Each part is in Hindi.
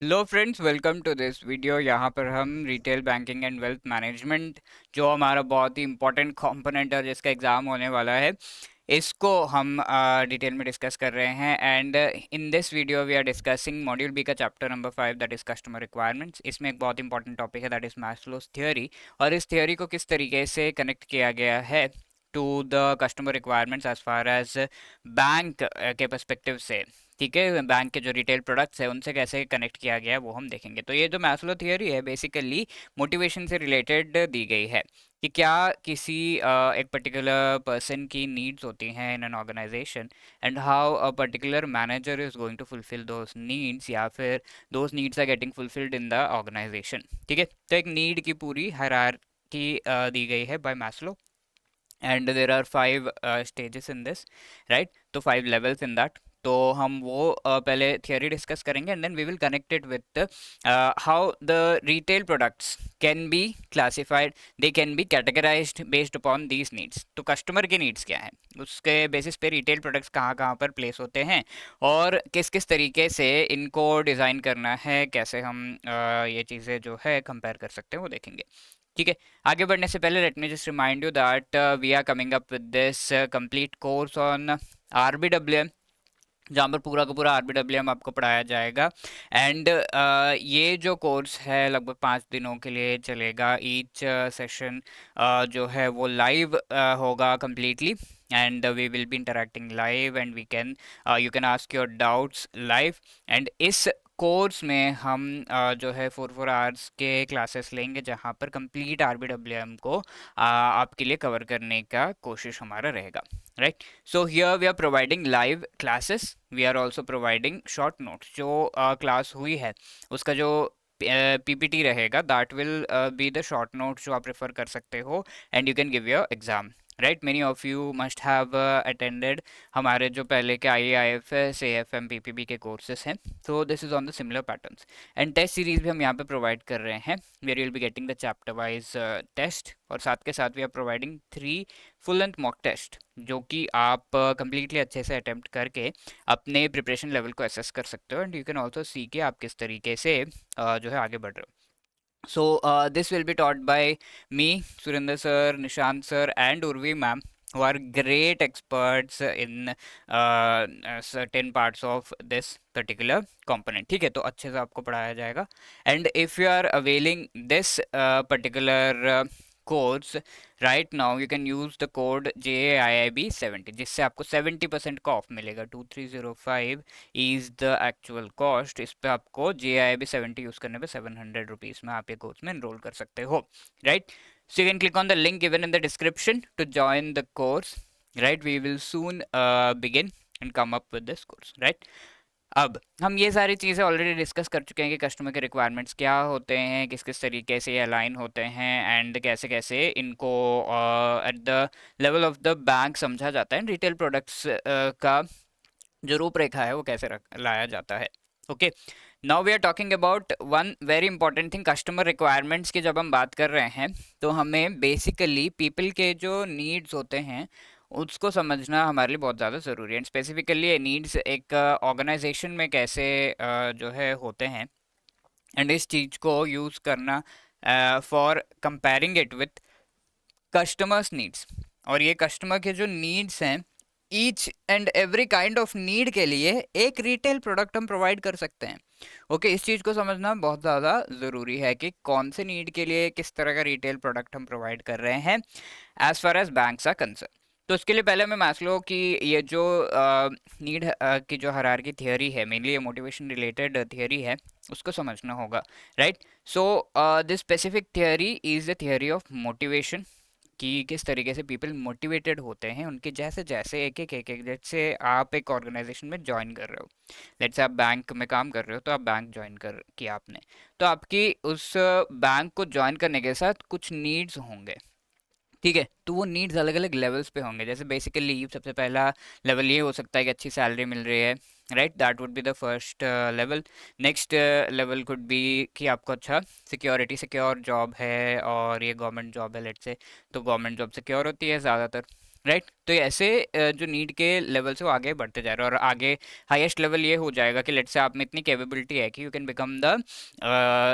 Hello friends, welcome to this video. यहाँ पर हम retail banking and wealth management, जो हमारा बहुत ही इंपॉर्टेंट कंपोनेंट है जिसका एग्ज़ाम होने वाला है, इसको हम डिटेल में डिस्कस कर रहे हैं। And in this video we are discussing module B का chapter number 5, that is customer requirements. इसमें एक बहुत इंपॉर्टेंट टॉपिक है, दैट इज़ मैस्लोस थ्योरी। और इस थ्योरी को किस तरीके से कनेक्ट किया गया है to the customer requirements as far as bank के पर्सपेक्टिव से, ठीक है, बैंक के जो रिटेल प्रोडक्ट्स है उनसे कैसे कनेक्ट किया गया है वो हम देखेंगे। तो ये जो मैस्लो थियरी है बेसिकली मोटिवेशन से रिलेटेड दी गई है कि क्या किसी एक पर्टिकुलर पर्सन की नीड्स होती हैं in an organisation, and how a particular manager is going to fulfil those needs, या फिर those needs are getting fulfilled in the organisation. ठीक है, तो एक नीड की पूरी हायरार्की दी गई है by Maslow, and there are 5 stages in this, right. तो 5 लेवल्स इन दैट। तो हम वो पहले थियोरी डिस्कस करेंगे, and then we will connect it with how the retail products can be classified, they can be categorised based upon these needs. तो कस्टमर की नीड्स क्या है, उसके बेसिस पे रिटेल प्रोडक्ट्स कहाँ कहाँ पर प्लेस होते हैं, और किस किस तरीके से इनको डिज़ाइन करना है, कैसे हम ये चीज़ें जो है कंपेयर कर सकते हैं वो देखेंगे। ठीक है, आगे बढ़ने से पहले let me just remind you that we are coming up with this complete course on RBWM, जहाँ पर पूरा का पूरा आरबीडब्ल्यूएम आपको पढ़ाया जाएगा। एंड ये जो कोर्स है लगभग 5 दिनों के लिए चलेगा। ईच सेशन जो है वो लाइव होगा completely, and we will be interacting live, and we can you can ask your doubts live. And इस कोर्स में हम जो है 4 आवर्स के क्लासेस लेंगे, जहाँ पर कंप्लीट आरबीडब्ल्यूएम को आपके लिए कवर करने का कोशिश हमारा रहेगा, right. So here we are providing live classes. We are also providing short notes. जो क्लास हुई है उसका जो पीपीटी रहेगा, that will be the short notes जो आप रेफर कर सकते हो, and you can give your exam. Right? Many of you must have attended हमारे जो पहले के IAIFS, AFM, PPB के courses हैं. So this is on the similar patterns. And test series भी हम यहाँ पे provide कर रहे हैं, where you will be getting the chapter wise test, और साथ के साथ we are providing 3 full length mock test, जो कि आप कम्प्लीटली अच्छे से अटेम्प्ट करके अपने प्रिपरेशन लेवल को एसेस कर सकते हो, and you can also see के आप किस तरीके से जो है आगे बढ़ रहे हो। So this will be taught by me, Surinder sir, Nishant sir, and Urvi ma'am, who are great experts in certain parts of this particular component. ठीक है, तो अच्छे से आपको पढ़ाया जाएगा। And if you are availing this particular course right now, you can use the code JAIIB70, जिससे आपको 70% का ऑफ मिलेगा। 2305 इज द एक्चुअल कॉस्ट। इस पे आपको JIIB70 यूज करने पे 700 रुपीज में आप ये कोर्स में एनरोल कर सकते हो, right. So you can click on the link given in the description to join the course, right. We will soon begin and come up with this course, right. अब हम ये सारी चीज़ें ऑलरेडी डिस्कस कर चुके हैं कि कस्टमर के रिक्वायरमेंट्स क्या होते हैं, किस किस तरीके से ये अलाइन होते हैं, एंड कैसे कैसे इनको at the level of the bank समझा जाता है, रिटेल प्रोडक्ट्स का जो रूपरेखा है वो कैसे लाया जाता है। Okay, now we are talking about one very important thing, customer requirements की जब हम बात कर रहे हैं तो हमें बेसिकली पीपल के जो नीड्स होते हैं उसको समझना हमारे लिए बहुत ज़्यादा ज़रूरी है। स्पेसिफिकली ये नीड्स एक ऑर्गेनाइजेशन में कैसे जो है होते हैं, एंड इस चीज़ को यूज़ करना for comparing it with customers needs. और ये कस्टमर के जो नीड्स हैं, each and every kind of need के लिए एक रिटेल प्रोडक्ट हम प्रोवाइड कर सकते हैं। ओके, इस चीज़ को समझना बहुत ज़्यादा ज़रूरी है कि कौन से नीड के लिए किस तरह का रिटेल प्रोडक्ट हम प्रोवाइड कर रहे हैं as far as banks are concern. तो उसके लिए पहले मैं मैस्लो की ये जो नीड की जो हायरार्की थियरी है, मेनली ये मोटिवेशन रिलेटेड थियरी है, उसको समझना होगा, right. So this specific theory is the theory of motivation, कि किस तरीके से पीपल मोटिवेटेड होते हैं उनके जैसे जैसे एक एक जैसे आप एक ऑर्गेनाइजेशन में ज्वाइन कर रहे हो, लेट्स से आप बैंक में काम कर रहे हो, तो आप बैंक ज्वाइन कर किया आपने, तो आपकी उस बैंक को ज्वाइन करने के साथ कुछ नीड्स होंगे, ठीक है। तो वो नीड्स अलग अलग लेवल्स पे होंगे। जैसे बेसिकली सबसे पहला लेवल ये हो सकता है कि अच्छी सैलरी मिल रही है, right, that would be the first level. Next level could be कि आपको अच्छा सिक्योरिटी, सिक्योर जॉब है और ये गवर्नमेंट जॉब है लेट्स से, तो गवर्नमेंट जॉब सिक्योर होती है ज़्यादातर, राइट। तो ये ऐसे जो नीड के लेवल से वो आगे बढ़ते जा रहे हैं, और आगे हाईएस्ट लेवल ये हो जाएगा कि लेट्स से आप में इतनी कैपेबिलिटी है कि you can become the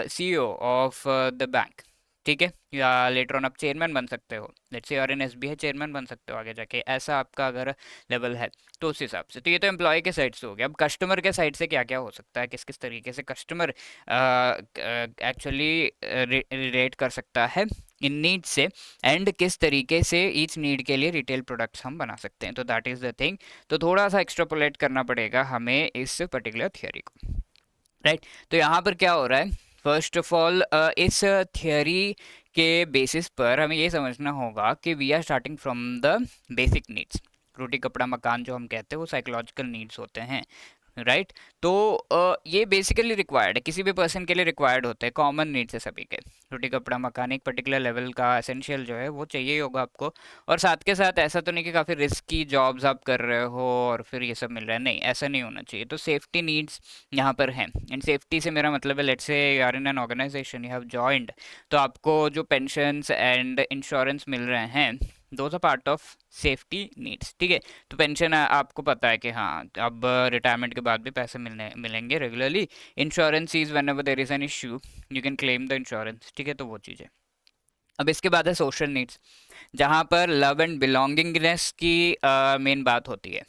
CEO of the bank, ठीक है, या लेटर ऑन आप चेयरमैन बन सकते हो, let's say R N S B है, चेयरमैन बन सकते हो आगे जाके, ऐसा आपका अगर लेवल है तो उस हिसाब से। तो ये तो एम्प्लॉय के साइड से हो गया। अब कस्टमर के साइड से क्या क्या हो सकता है, किस किस तरीके से कस्टमर एक्चुअली रिलेट कर सकता है इन नीड से, एंड किस तरीके से ईच नीड के लिए रिटेल प्रोडक्ट्स हम बना सकते हैं। तो दैट इज़ द थिंग। तो थोड़ा सा एक्स्ट्रापोलेट करना पड़ेगा हमें इस पर्टिकुलर थियोरी को, राइट। तो यहाँ पर क्या हो रहा है, फर्स्ट ऑफ ऑल इस थियोरी के बेसिस पर हमें ये समझना होगा कि we are starting from the basic needs. रोटी कपड़ा मकान जो हम कहते हैं वो साइकोलॉजिकल नीड्स होते हैं, राइट। तो ये बेसिकली रिक्वायर्ड है, किसी भी पर्सन के लिए रिक्वायर्ड होते हैं, कॉमन नीड्स है सभी के। रोटी कपड़ा मकान एक पर्टिकुलर लेवल का एसेंशियल जो है वो चाहिए ही होगा आपको। और साथ के साथ ऐसा तो नहीं कि काफ़ी रिस्की जॉब्स आप कर रहे हो और फिर ये सब मिल रहा है, नहीं, ऐसा नहीं होना चाहिए। तो सेफ्टी नीड्स यहाँ पर हैं, एंड सेफ्टी से मेरा मतलब है, let's say you are in an organisation, you have joined, तो आपको जो पेंशन्स एंड इंश्योरेंस मिल रहे हैं, those are part of safety needs, ठीक है। तो पेंशन आपको पता है कि हाँ अब रिटायरमेंट के बाद भी पैसे मिलेंगे regularly. Insurance is whenever there is an issue you can claim the insurance, ठीक है, तो वो चीज़ है। अब इसके बाद है सोशल नीड्स, जहाँ पर लव एंड बिलोंगिंगनेस की मेन बात होती है,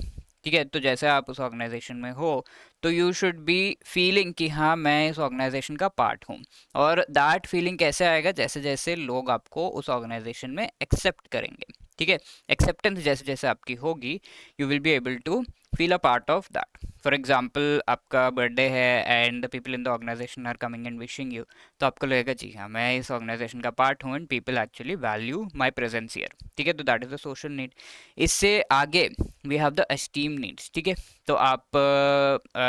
ठीक है। तो जैसे आप उस ऑर्गेनाइजेशन में हो तो यू शुड बी फीलिंग कि हाँ मैं इस ऑर्गेनाइजेशन का पार्ट हूँ। और दैट फीलिंग कैसे आएगा, जैसे जैसे लोग आपको उस ऑर्गेनाइजेशन में एक्सेप्ट करेंगे, ठीक है। एक्सेप्टेंस जैसे जैसे आपकी होगी, you will be able to feel a part of that. For example आपका बर्थडे है and the people in the organisation are coming and wishing you, तो आपको लगेगा जी हाँ मैं इस ऑर्गेनाइजेशन का पार्ट हूँ and people actually value my presence here, ठीक है। तो that is the social need. इससे आगे we have the esteem needs, ठीक है। तो आप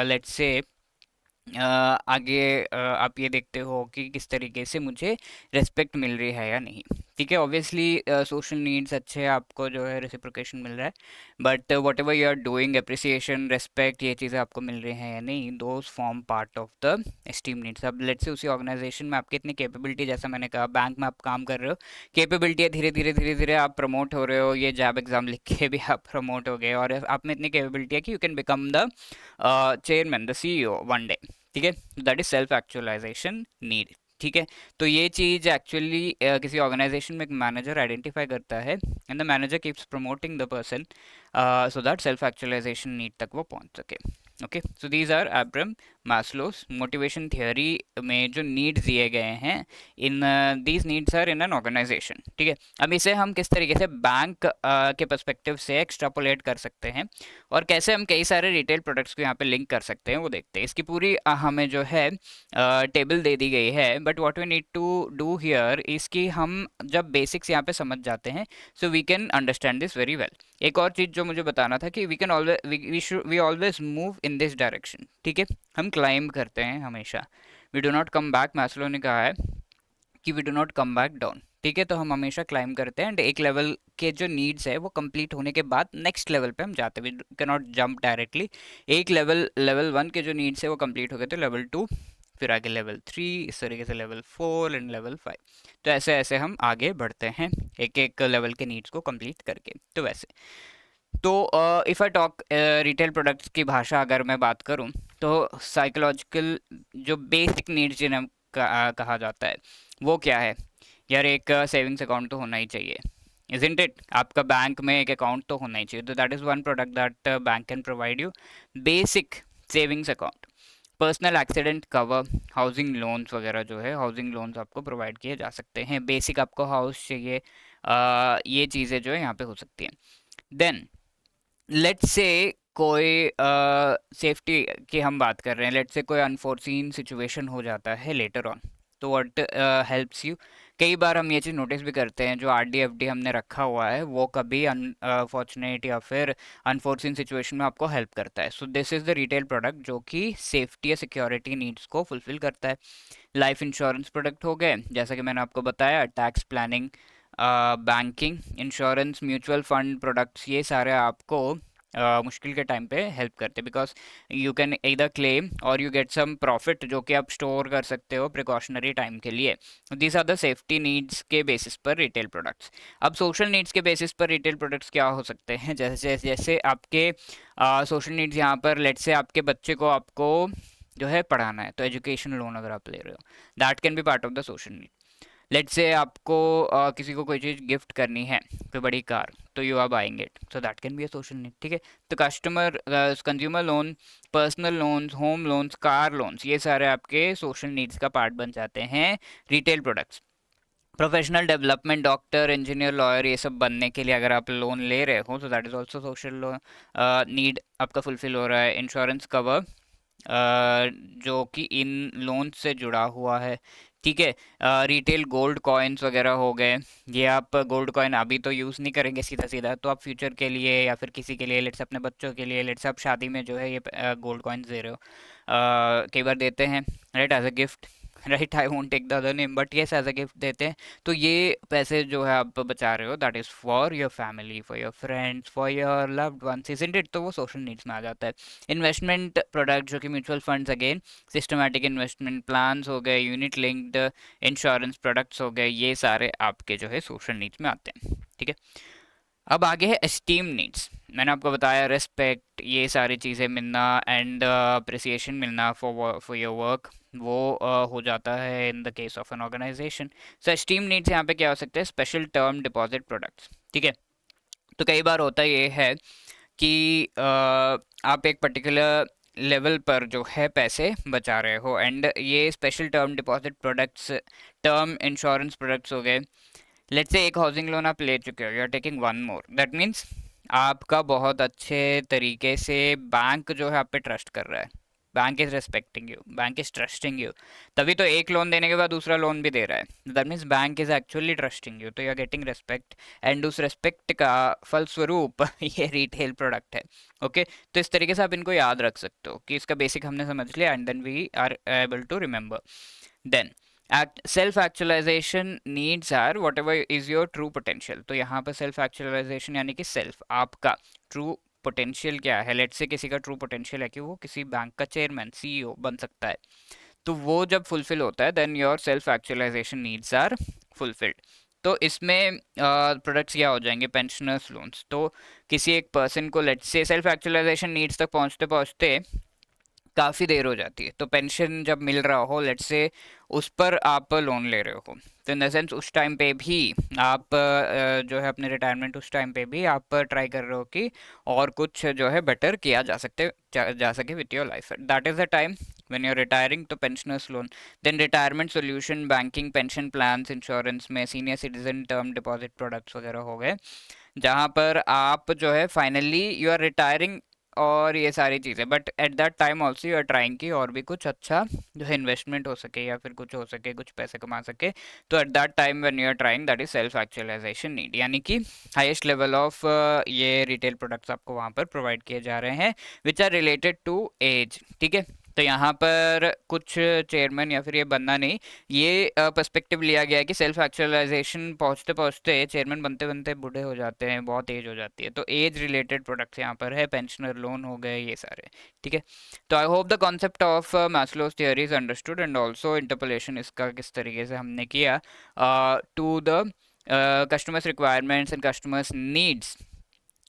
लेट्स से आगे आप ये देखते हो कि किस तरीके से मुझे रिस्पेक्ट मिल रही है या नहीं, ठीक है। ऑब्वियसली सोशल नीड्स अच्छे, आपको जो है रेसिप्रोकेशन मिल रहा है, but whatever you are doing, appreciation, respect, ये चीज़ें आपको मिल रही हैं या नहीं, those form part of the esteem needs. अब लेट्स से उसी ऑर्गेनाइजेशन में आपकी इतनी कैपेबिलिटी, जैसा मैंने कहा बैंक में आप काम कर रहे हो, कैपेबिलिटी है, धीरे धीरे धीरे धीरे आप प्रमोट हो रहे हो, ये जैब एग्जाम लिख के भी आप प्रमोट हो गए, और आप में इतनी कैपेबिलिटी है कि you can become the chairman, the CEO one day, ठीक है। That is self actualisation need, ठीक है। तो ये चीज़ एक्चुअली किसी ऑर्गेनाइजेशन में एक मैनेजर आइडेंटिफाई करता है, and the manager keeps promoting the person so that self actualisation need तक वो पहुंच सके। Okay, so these are Abraham Maslow's motivation theory में जो नीड्स दिए गए हैं, in these needs are in an organisation, ठीक है। अब इसे हम किस तरीके से बैंक के पर्सपेक्टिव से एक्सट्रापोलेट कर सकते हैं, और कैसे हम कई सारे रिटेल प्रोडक्ट्स को यहाँ पे लिंक कर सकते हैं, वो देखते हैं। इसकी पूरी हमें जो है टेबल दे दी गई है, but what we need to do here इसकी हम जब बेसिक्स यहाँ पे समझ जाते हैं, so we can understand this very well. एक और चीज़ जो मुझे बताना था कि we can always we always move in this direction, ठीक है। हम क्लाइंब करते हैं हमेशा, we do not come back. Maslow ने कहा है कि we do not come back down, ठीक है। तो हम हमेशा क्लाइंब करते हैं, एंड एक लेवल के जो नीड्स है वो कंप्लीट होने के बाद नेक्स्ट लेवल पे हम जाते हैं, we can not jump directly. एक लेवल वन के जो नीड्स है वो कंप्लीट हो गए, तो लेवल टू, फिर आगे लेवल थ्री, इस तरीके से level four and level five. तो ऐसे ऐसे हम आगे बढ़ते हैं एक एक लेवल के नीड्स को कंप्लीट करके। तो वैसे, तो if I talk retail products की भाषा अगर मैं बात करूं, तो साइकोलॉजिकल जो बेसिक नीड्स जिन्हें कहा जाता है वो क्या है यार, एक सेविंग्स अकाउंट तो होना ही चाहिए, इजंट इट। आपका बैंक में एक अकाउंट तो होना ही चाहिए। तो that is one product that bank can provide you, basic savings account. Personal accident cover, housing loans वगैरह जो है, हाउसिंग लोन्स आपको प्रोवाइड किए जा सकते हैं। बेसिक आपको हाउस चाहिए, ये चीज़ें जो है यहाँ पे हो सकती हैं। देन लेट्स से कोई सेफ्टी की हम बात कर रहे हैं, लेट्स से कोई अनफोर्सीन सिचुएशन हो जाता है लेटर ऑन, तो व्हाट हेल्प्स यू। कई बार हम ये चीज़ नोटिस भी करते हैं, जो आरडी एफडी हमने रखा हुआ है वो कभी अनफॉर्चुनेट या फिर अनफोर्सीन सिचुएशन में आपको हेल्प करता है। So this is the retail product जो कि सेफ्टी या सिक्योरिटी नीड्स को फुलफिल करता है। लाइफ इंश्योरेंस प्रोडक्ट हो गए, जैसा कि मैंने आपको बताया, tax planning, banking, insurance, mutual fund products, ये सारे आपको मुश्किल के टाइम पे हेल्प करते हैं, बिकॉज यू कैन इधर क्लेम और यू गेट सम प्रॉफिट जो कि आप स्टोर कर सकते हो प्रिकॉशनरी टाइम के लिए। These are the safety needs के बेसिस पर रिटेल प्रोडक्ट्स। अब सोशल नीड्स के बेसिस पर रिटेल प्रोडक्ट्स क्या हो सकते हैं, जैसे जैसे आपके सोशल नीड्स यहाँ पर लेट से आपके बच्चे को आपको जो है पढ़ाना है, तो एजुकेशन लोन अगर आप ले रहे हो, that can B part of the social need. Let's say आपको किसी को कोई चीज़ गिफ्ट करनी है, कोई बड़ी कार, तो you are buying it, so that can be a social need. ठीक है, तो customer consumer loan, personal loans, home loans, car loans, ये सारे आपके सोशल नीड्स का पार्ट बन जाते हैं retail products. Professional development, doctor, engineer, lawyer, ये सब बनने के लिए अगर आप लोन ले रहे हो, तो that is also social need आपका फुलफिल हो रहा है। इंश्योरेंस कवर जो कि इन लोन से जुड़ा हुआ है। ठीक है, रिटेल गोल्ड कॉइन्स वगैरह हो गए, ये आप गोल्ड कॉइन अभी तो यूज़ नहीं करेंगे सीधा सीधा, तो आप फ्यूचर के लिए या फिर किसी के लिए, लेट्स अपने बच्चों के लिए, लेट्स आप शादी में जो है ये गोल्ड कॉइन्स दे रहे हो, कई बार देते हैं right as a gift, right, I won't take the other name, but yes as a gift देते हैं। तो ये पैसे जो है आप बचा रहे हो, that is for your family, for your friends, for your loved ones, isn't it, तो वो सोशल नीड्स में आ जाता है। इन्वेस्टमेंट प्रोडक्ट जो कि mutual funds, again systematic investment plans हो गए, यूनिट लिंक्ड इंश्योरेंस प्रोडक्ट्स हो गए, ये सारे आपके जो है सोशल नीड्स में आते हैं। ठीक है, अब आगे है एस्टीम नीड्स। मैंने आपको बताया रिस्पेक्ट, ये सारी चीज़ें मिलना एंड अप्रिसिएशन मिलना फॉर योर वर्क, वो हो जाता है in the case of an organisation. So esteem needs यहाँ पे क्या हो सकते हैं, स्पेशल टर्म डिपॉजिट प्रोडक्ट्स। ठीक है, तो कई बार होता ये है कि आप एक पर्टिकुलर लेवल पर जो है पैसे बचा रहे हो, एंड ये special term deposit products, term insurance products हो गए। लेट्स से एक हाउसिंग लोन आप ले चुके हो, you are taking one more, that means आपका बहुत अच्छे तरीके से बैंक जो है आप पे ट्रस्ट कर रहा है, bank is respecting you, bank is trusting you, तभी तो एक लोन देने के बाद दूसरा लोन भी दे रहा है, that means bank is actually trusting you, तो you are getting respect, and उस रेस्पेक्ट का फलस्वरूप ये रिटेल प्रोडक्ट है। ओके, तो इस तरीके से आप इनको याद रख सकते हो कि इसका बेसिक हमने समझ लिया, and then we are able to remember. Then self actualisation needs are whatever is your true potential. तो यहाँ पर सेल्फ एक्चुअलाइजेशन यानी कि सेल्फ, आपका ट्रू पोटेंशियल क्या है। लेट्स से किसी का ट्रू पोटेंशियल है कि वो किसी बैंक का चेयरमैन, सीईओ बन सकता है, तो वो जब फुलफिल होता है, then your self actualisation needs are fulfilled. तो इसमें प्रोडक्ट्स क्या हो जाएंगे, पेंशनर्स लोन्स। तो किसी एक पर्सन को let's say self actualisation needs तक पहुँचते पहुँचते काफ़ी देर हो जाती है, तो पेंशन जब मिल रहा हो लेट्स से, उस पर आप लोन ले रहे हो, तो इन द सेंस उस टाइम पे भी आप जो है अपने रिटायरमेंट, उस टाइम पे भी आप ट्राई कर रहे हो कि और कुछ जो है बेटर किया जा सके with your life, that is the time when you are retiring. तो pensioners loan, then retirement solution, banking, pension plans, insurance में senior citizen term deposit products वगैरह हो गए, जहाँ पर आप जो है फाइनली यू आर रिटायरिंग और ये सारी चीज़ें, but at that time also you are trying की और भी कुछ अच्छा जो है इन्वेस्टमेंट हो सके या फिर कुछ हो सके, कुछ पैसे कमा सके, तो at that time when you are trying, that is self actualisation need, यानी कि हाईएस्ट लेवल ऑफ ये रिटेल प्रोडक्ट्स आपको वहाँ पर प्रोवाइड किए जा रहे हैं which are related to age. ठीक है, तो यहाँ पर कुछ चेयरमैन या फिर ये बनना नहीं, ये पर्सपेक्टिव लिया गया है कि सेल्फ एक्चुअलाइजेशन पहुँचते पहुँचते चेयरमैन बनते बनते बूढ़े हो जाते हैं, बहुत एज हो जाती है, तो एज रिलेटेड प्रोडक्ट्स यहाँ पर है, पेंशनर लोन हो गए, ये सारे। ठीक है, तो I hope the concept of Maslow's theory is understood, and also interpolation इसका किस तरीके से हमने किया to the customers requirements and customers needs,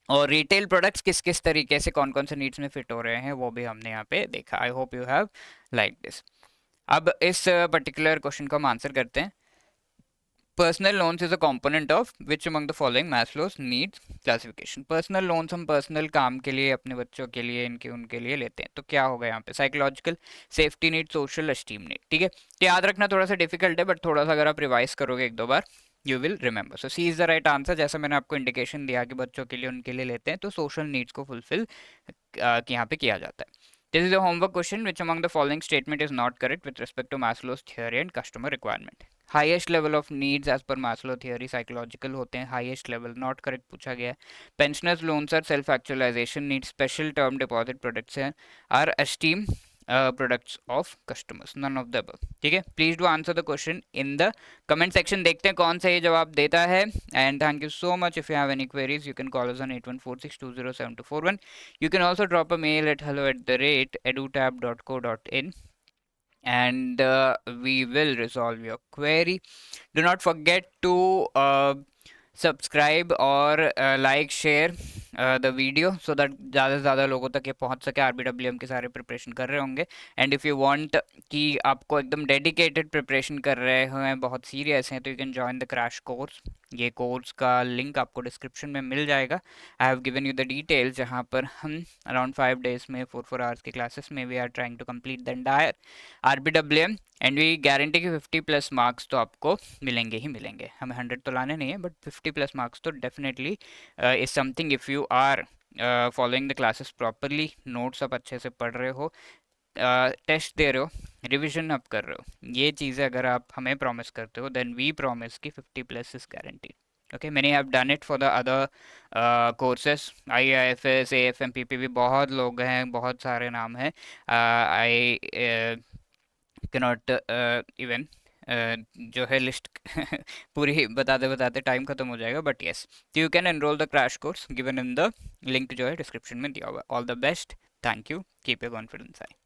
और रिटेल प्रोडक्ट्स किस किस तरीके से कौन कौन से नीड्स में फिट हो रहे हैं, वो भी हमने यहाँ पे देखा। I hope you have like this. अब इस पर्टिकुलर क्वेश्चन को हम आंसर करते हैं। Personal loans is a component of which among the following Maslow's needs classification. Personal loans हम पर्सनल काम के लिए, अपने बच्चों के लिए, इनके उनके लिए लेते हैं, तो क्या होगा यहाँ पे, psychological, safety need, social, esteem need. ठीक है, तो याद रखना थोड़ा सा डिफिकल्ट है, बट थोड़ा सा अगर आप रिवाइज करोगे एक दो बार, you will remember. So C is the right answer, जैसा मैंने आपको इंडिकेशन दिया कि बच्चों के लिए, उनके लिए लेते हैं, तो सोशल नीड्स को फुलफिल यहाँ पे किया जाता है। This is a homework question. Which among the following statement is not correct with respect to Maslow's theory and customer requirement? Highest level of needs as per Maslow theory psychological होते हैं, highest level not correct पूछा गया है। Pensioners loans are self actualization needs, special term deposit products हैं, are esteem products of customers, none of the above. ठीक है, please do answer the question in the comment section, देखते हैं कौन सा ये जवाब देता है। And thank you so much. If you have any queries you can call us on 8146207241। You can also drop a mail at hello@edutab.co.in and we will resolve your query. Do not forget to subscribe और like share the video so that ज़्यादा से ज़्यादा लोगों तक ये पहुंच सके। RBWM के सारे प्रिपरेशन कर रहे होंगे, एंड इफ़ यू वांट कि आपको एकदम डेडिकेटेड प्रिपरेशन कर रहे हैं, बहुत सीरियस हैं, तो you can join the crash course. ये कोर्स का लिंक आपको डिस्क्रिप्शन में मिल जाएगा। I have given you the details, जहाँ पर हम अराउंड 5 डेज में 4 आवर्स की क्लासेस में we are trying to complete the entire RBWM and we guarantee कि 50+ मार्क्स तो आपको मिलेंगे ही मिलेंगे। हमें 100 तो लाने नहीं है, बट 50+ मार्क्स तो definitely is something if you are following the classes properly, notes आप अच्छे से पढ़ रहे हो, टेस्ट दे रहे हो, रिविजन आप कर रहे हो, ये चीज़ें अगर आप हमें प्रॉमिस करते हो, देन वी प्रॉमिस कि 50+ इज गारंटीड। ओके, मैंने have done it for the other courses, IIFS, AFM, PPB, बहुत लोग हैं, बहुत सारे नाम हैं। आई कैनॉट इवन जो है लिस्ट पूरी बताते बताते टाइम खत्म हो जाएगा, but yes, you can enrol the crash course given in the link जो है डिस्क्रिप्शन में दिया हुआ है। All the best, thank you, keep your confidence high.